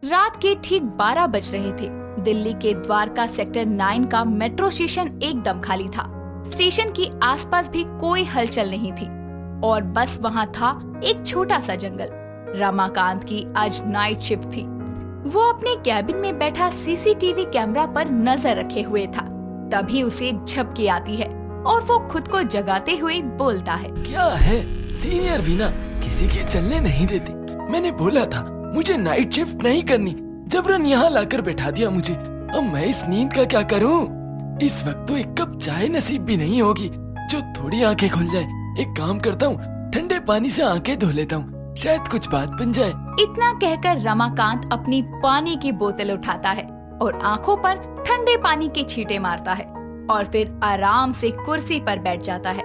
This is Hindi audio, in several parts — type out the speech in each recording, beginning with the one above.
रात के ठीक 12 बज रहे थे। दिल्ली के द्वारका सेक्टर 9 का मेट्रो स्टेशन एकदम खाली था। स्टेशन के आसपास भी कोई हलचल नहीं थी और बस वहाँ था एक छोटा सा जंगल। रमाकांत की आज नाइट शिफ्ट थी। वो अपने कैबिन में बैठा सीसीटीवी कैमरा पर नजर रखे हुए था। तभी उसे झपकी आती है और वो खुद को जगाते हुए बोलता है, क्या है सीनियर भी ना किसी के चलने नहीं देते। मैंने बोला था मुझे नाइट शिफ्ट नहीं करनी, जबरन यहाँ लाकर बैठा दिया मुझे। अब मैं इस नींद का क्या करूँ? इस वक्त तो एक कप चाय नसीब भी नहीं होगी जो थोड़ी आंखें खुल जाए। एक काम करता हूँ, ठंडे पानी से आंखें धो लेता हूँ, शायद कुछ बात बन जाए। इतना कहकर रमाकांत अपनी पानी की बोतल उठाता है और आंखों पर ठंडे पानी के छींटे मारता है और फिर आराम से कुर्सी पर बैठ जाता है।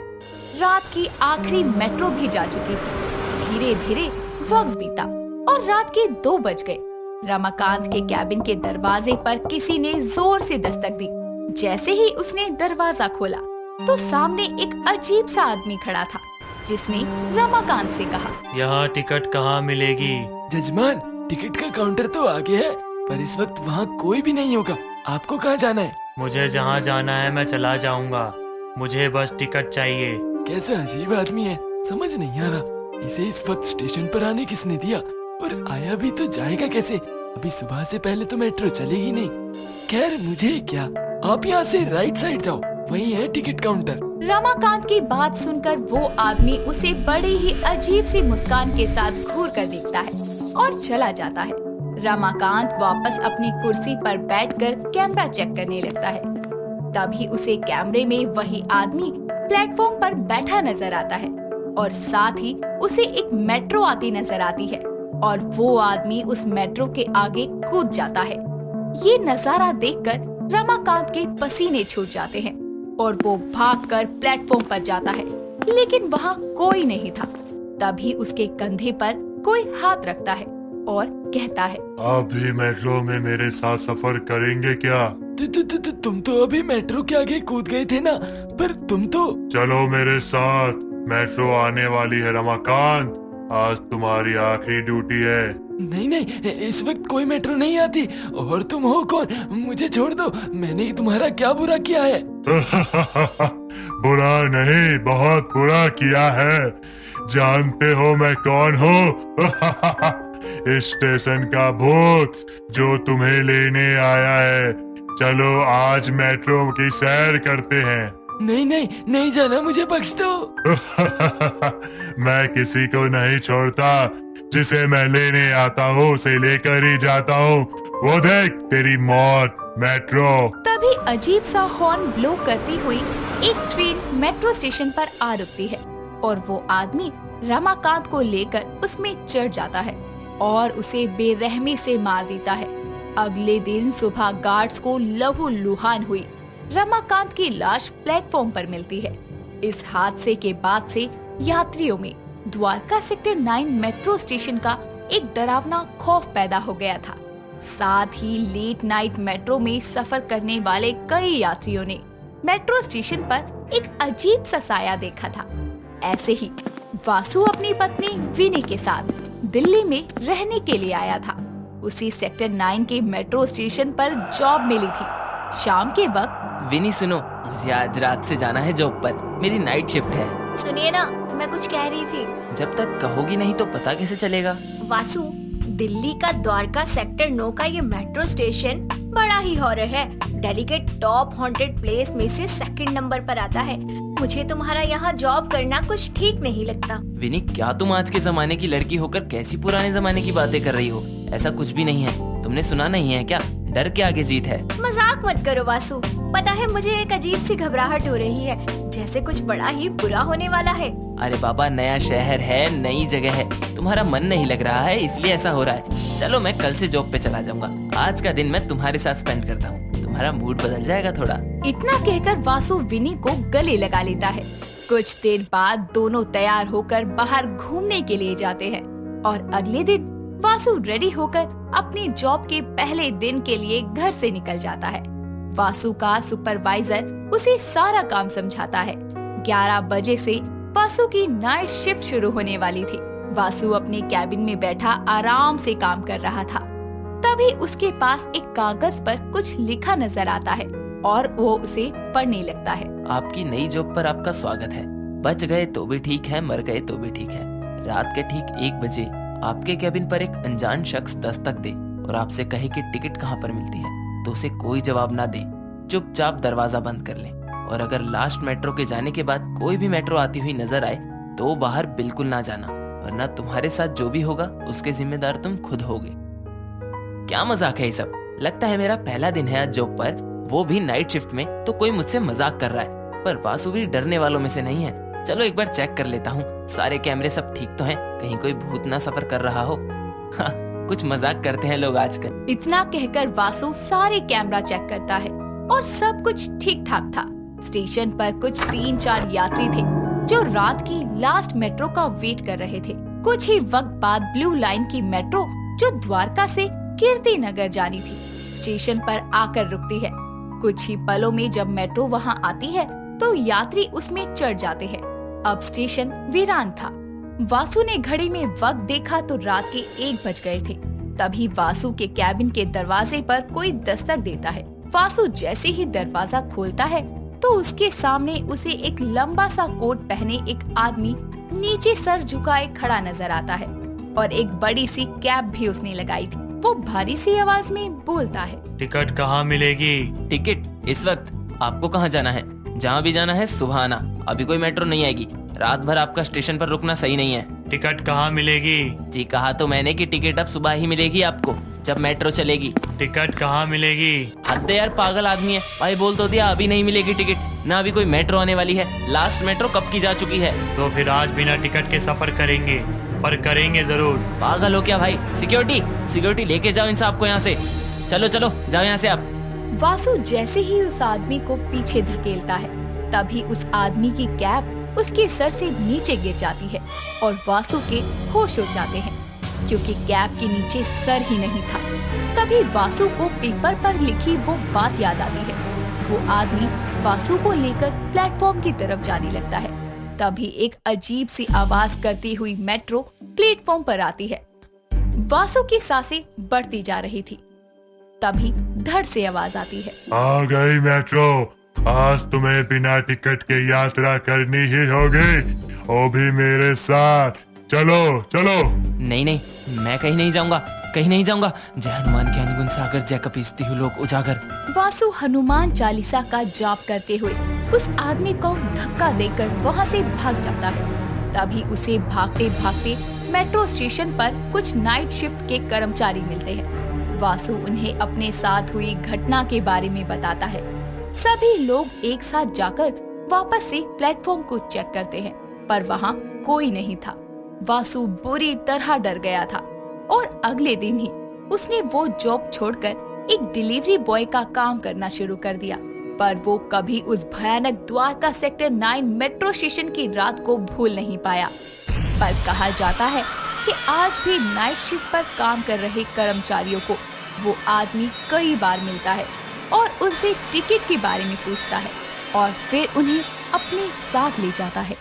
रात की आखिरी मेट्रो भी जा चुकी थी। धीरे धीरे वक्त बीता और रात के 2 बज गए। रमाकांत के कैबिन के दरवाजे पर किसी ने जोर से दस्तक दी। जैसे ही उसने दरवाजा खोला तो सामने एक अजीब सा आदमी खड़ा था, जिसने रमाकांत से कहा, यहाँ टिकट कहाँ मिलेगी? जजमान, टिकट का काउंटर तो आगे है, पर इस वक्त वहाँ कोई भी नहीं होगा। आपको कहाँ जाना है? मुझे जहाँ जाना है मैं चला जाऊँगा, मुझे बस टिकट चाहिए। कैसा अजीब आदमी है, समझ नहीं आ रहा। इसे इस वक्त स्टेशन पर आने किसने दिया और आया भी तो जाएगा कैसे? अभी सुबह से पहले तो मेट्रो चलेगी नहीं। खैर मुझे क्या, आप यहाँ से राइट साइड जाओ, वही है टिकट काउंटर। रमाकांत की बात सुनकर वो आदमी उसे बड़े ही अजीब सी मुस्कान के साथ घूर कर देखता है और चला जाता है। रमाकांत वापस अपनी कुर्सी पर बैठकर कैमरा चेक करने लगता है। तभी उसे कैमरे में वही आदमी प्लेटफॉर्म पर बैठा नजर आता है और साथ ही उसे एक मेट्रो आती नजर आती है और वो आदमी उस मेट्रो के आगे कूद जाता है। ये नजारा देखकर रमाकांत के पसीने छूट जाते हैं और वो भागकर प्लेटफॉर्म पर जाता है, लेकिन वहाँ कोई नहीं था। तभी उसके कंधे पर कोई हाथ रखता है और कहता है, आप भी मेट्रो में मेरे साथ सफर करेंगे क्या? तुम तो अभी मेट्रो के आगे कूद गए थे ना, पर तुम तो। चलो मेरे साथ, मेट्रो आने वाली है रमाकांत, आज तुम्हारी आखिरी ड्यूटी है। नहीं नहीं, इस वक्त कोई मेट्रो नहीं आती। और तुम हो कौन? मुझे छोड़ दो, मैंने तुम्हारा क्या बुरा किया है? बुरा नहीं, बहुत बुरा किया है। जानते हो मैं कौन हूँ? इस स्टेशन का भूत जो तुम्हें लेने आया है। चलो आज मेट्रो की सैर करते हैं। नहीं नहीं नहीं जाना, मुझे बख्श दो। मैं किसी को नहीं छोड़ता, जिसे मैं लेने आता हूँ उसे लेकर ही जाता हूँ। वो देख तेरी मौत मेट्रो। तभी अजीब सा हॉर्न ब्लो करती हुई एक ट्रेन मेट्रो स्टेशन पर आ रुकती है और वो आदमी रमाकांत को लेकर उसमें चढ़ जाता है और उसे बेरहमी से मार देता है। अगले दिन सुबह गार्ड्स को लहूलुहान हुई रमाकांत की लाश प्लेटफॉर्म पर मिलती है। इस हादसे के बाद से यात्रियों में द्वारका सेक्टर 9 मेट्रो स्टेशन का एक डरावना खौफ पैदा हो गया था। साथ ही लेट नाइट मेट्रो में सफर करने वाले कई यात्रियों ने मेट्रो स्टेशन पर एक अजीब सा साया देखा था। ऐसे ही वासु अपनी पत्नी विनी के साथ दिल्ली में रहने के लिए आया था। उसी सेक्टर 9 के मेट्रो स्टेशन पर जॉब मिली थी। शाम के वक्त, विनी सुनो, मुझे आज रात से जाना है जॉब पर, मेरी नाइट शिफ्ट है। सुनिए ना, मैं कुछ कह रही थी। जब तक कहोगी नहीं तो पता कैसे चलेगा? वासु, दिल्ली का द्वारका सेक्टर 9 का ये मेट्रो स्टेशन बड़ा ही हॉरर है। दिल्ली के टॉप हॉन्टेड प्लेस में से 2nd नंबर पर आता है। मुझे तुम्हारा यहाँ जॉब करना कुछ ठीक नहीं लगता। विनी, क्या तुम आज के जमाने की लड़की होकर कैसी पुराने जमाने की बातें कर रही हो? ऐसा कुछ भी नहीं है। तुमने सुना नहीं है क्या, डर के आगे जीत है। मजाक मत करो वासु, पता है मुझे एक अजीब सी घबराहट हो रही है, जैसे कुछ बड़ा ही बुरा होने वाला है। अरे बाबा, नया शहर है, नई जगह है, तुम्हारा मन नहीं लग रहा है इसलिए ऐसा हो रहा है। चलो मैं कल से जॉब पे चला जाऊंगा, आज का दिन मैं तुम्हारे साथ स्पेंड करता हूँ, तुम्हारा मूड बदल जाएगा थोड़ा। इतना कहकर वासु विनी को गले लगा लेता है। कुछ देर बाद दोनों तैयार होकर बाहर घूमने के लिए जाते हैं और अगले दिन वासु रेडी होकर अपनी जॉब के पहले दिन के लिए घर से निकल जाता है। वासु का सुपरवाइजर उसे सारा काम समझाता है। 11 बजे से वासु की नाइट शिफ्ट शुरू होने वाली थी। वासु अपने कैबिन में बैठा आराम से काम कर रहा था। तभी उसके पास एक कागज पर कुछ लिखा नजर आता है और वो उसे पढ़ने लगता है। आपकी नई जॉब पर आपका स्वागत है। बच गए तो भी ठीक है, मर गए तो भी ठीक है। रात के ठीक 1 बजे आपके कैबिन पर एक अनजान शख्स दस्तक दे और आपसे कहे कि टिकट कहाँ पर मिलती है, तो उसे कोई जवाब ना दे, चुपचाप दरवाजा बंद कर ले। और अगर लास्ट मेट्रो के जाने के बाद कोई भी मेट्रो आती हुई नजर आए तो बाहर बिल्कुल ना जाना, वरना तुम्हारे साथ जो भी होगा उसके जिम्मेदार तुम खुद होगे। क्या मजाक है ये सब। लगता है मेरा पहला दिन है आज जॉब पर, वो भी नाइट शिफ्ट में, तो कोई मुझसे मजाक कर रहा है। पर वासु भी डरने वालों में से नहीं है। चलो एक बार चेक कर लेता हूँ, सारे कैमरे सब ठीक तो हैं, कहीं कोई भूत ना सफर कर रहा हो। हाँ, कुछ मजाक करते हैं लोग आजकल। इतना कहकर वासु सारे कैमरा चेक करता है और सब कुछ ठीक ठाक था। स्टेशन पर कुछ 3-4 यात्री थे जो रात की लास्ट मेट्रो का वेट कर रहे थे। कुछ ही वक्त बाद ब्लू लाइन की मेट्रो जो द्वारका से कीर्ति नगर जानी थी, स्टेशन पर आकर रुकती है। कुछ ही पलों में जब मेट्रो वहां आती है तो यात्री उसमें चढ़ जाते हैं। अब स्टेशन वीरान था। वासु ने घड़ी में वक्त देखा तो रात के 1 बज गए थे। तभी वासु के कैबिन के दरवाजे पर कोई दस्तक देता है। वासु जैसे ही दरवाजा खोलता है तो उसके सामने उसे एक लंबा सा कोट पहने एक आदमी नीचे सर झुकाए खड़ा नजर आता है और एक बड़ी सी कैप भी उसने लगाई थी। वो भारी सी आवाज में बोलता है, टिकट कहाँ मिलेगी? टिकट? इस वक्त आपको कहाँ जाना है? जहाँ भी जाना है सुबह आना, अभी कोई मेट्रो नहीं आएगी। रात भर आपका स्टेशन पर रुकना सही नहीं है। टिकट कहाँ मिलेगी? जी कहा तो मैंने कि टिकट अब सुबह ही मिलेगी आपको, जब मेट्रो चलेगी। टिकट कहाँ मिलेगी? हद है यार, पागल आदमी है भाई। बोल तो दिया अभी नहीं मिलेगी टिकट, ना अभी कोई मेट्रो आने वाली है। लास्ट मेट्रो कब की जा चुकी है। तो फिर आज बिना टिकट के सफर करेंगे, पर करेंगे जरूर। पागल हो क्या भाई? सिक्योरिटी लेके जाओ इन सबको यहाँ से। चलो चलो जाओ यहाँ से आप। वासु जैसे ही उस आदमी को पीछे धकेलता है तभी उस आदमी की कैप उसके सर से नीचे गिर जाती है और वासु के होश उड़ जाते हैं, क्योंकि कैप के नीचे सर ही नहीं था। तभी वासु को पेपर पर लिखी वो बात याद आती है। वो आदमी वासु को लेकर प्लेटफॉर्म की तरफ जाने लगता है। तभी एक अजीब सी आवाज करती हुई मेट्रो प्लेटफॉर्म पर आती है। वासु की सांसें बढ़ती जा रही थी। तभी धड़ से आवाज आती है, आ गई मेट्रो। आज तुम्हें बिना टिकट के यात्रा करनी ही होगी, वो भी मेरे साथ। चलो चलो। नहीं, मैं कहीं नहीं जाऊंगा, कहीं नहीं जाऊंगा। जय हनुमान ज्ञान गुण सागर, जय कपीसती हूँ लोक उजागर। वासु हनुमान चालीसा का जाप करते हुए उस आदमी को धक्का देकर वहाँ से भाग जाता है। तभी उसे भागते भागते मेट्रो स्टेशन पर कुछ नाइट शिफ्ट के कर्मचारी मिलते हैं। वासु उन्हें अपने साथ हुई घटना के बारे में बताता है। सभी लोग एक साथ जाकर वापस से प्लेटफॉर्म को चेक करते हैं, पर वहाँ कोई नहीं था। वासु बुरी तरह डर गया था और अगले दिन ही उसने वो जॉब छोड़कर एक डिलीवरी बॉय का काम करना शुरू कर दिया। पर वो कभी उस भयानक द्वारका सेक्टर 9 मेट्रो स्टेशन की रात को भूल नहीं पाया। पर कहा जाता है कि आज भी नाइट शिफ्ट पर काम कर रहे कर्मचारियों को वो आदमी कई बार मिलता है और उनसे टिकट के बारे में पूछता है और फिर उन्हें अपने साथ ले जाता है।